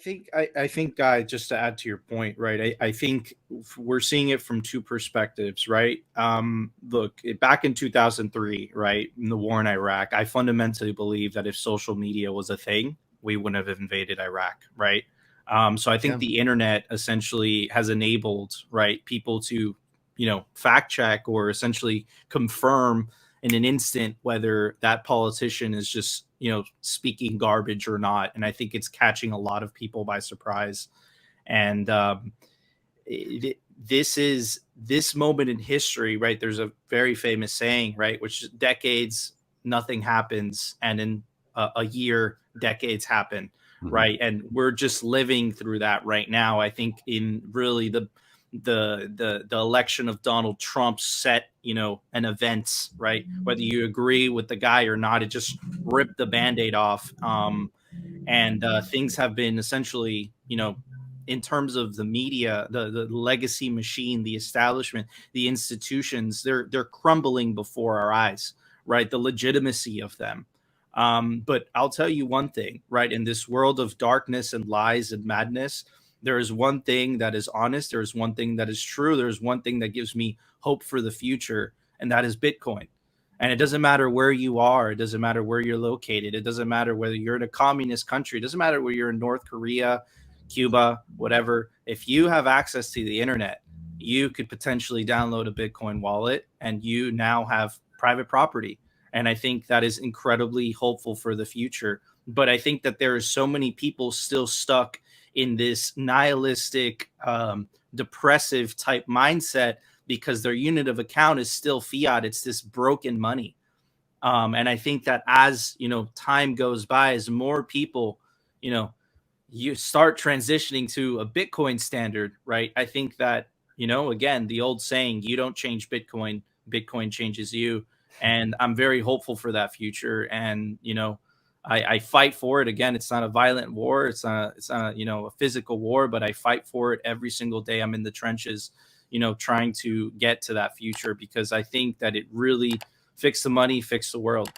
think just to add to your point, right? I think we're seeing it from two perspectives, right? Look, back in 2003, right, in the war in Iraq, I fundamentally believe that if social media was a thing, we wouldn't have invaded Iraq, right? So I think Yeah. the internet essentially has enabled, right, people to, fact check or essentially confirm in an instant whether that politician is just, speaking garbage or not. And I think it's catching a lot of people by surprise. And this moment in history, right? There's a very famous saying, right, which is decades, nothing happens, and in a year, decades happen, right? And we're just living through that right now. I think in really the election of Donald Trump set, an event, right? Whether you agree with the guy or not, it just ripped the Band-Aid off. And things have been essentially, in terms of the media, the legacy machine, the establishment, the institutions, they're crumbling before our eyes, right? The legitimacy of them. But I'll tell you one thing, right? In this world of darkness and lies and madness, there is one thing that is honest. There is one thing that is true. There's one thing that gives me hope for the future, and that is Bitcoin. And it doesn't matter where you are. It doesn't matter where you're located. It doesn't matter whether you're in a communist country. It doesn't matter whether you're in North Korea, Cuba, whatever. If you have access to the internet, you could potentially download a Bitcoin wallet and you now have private property. And I think that is incredibly hopeful for the future. But I think that there are so many people still stuck in this nihilistic, depressive type mindset because their unit of account is still fiat. It's this broken money. And I think that as, time goes by, as more people, you start transitioning to a Bitcoin standard, right? I think that, again, the old saying, you don't change Bitcoin, Bitcoin changes you. And I'm very hopeful for that future. And, I fight for it. Again, it's not a violent war. It's not, a physical war, but I fight for it every single day. I'm in the trenches, trying to get to that future because I think that it really fix the money, fix the world.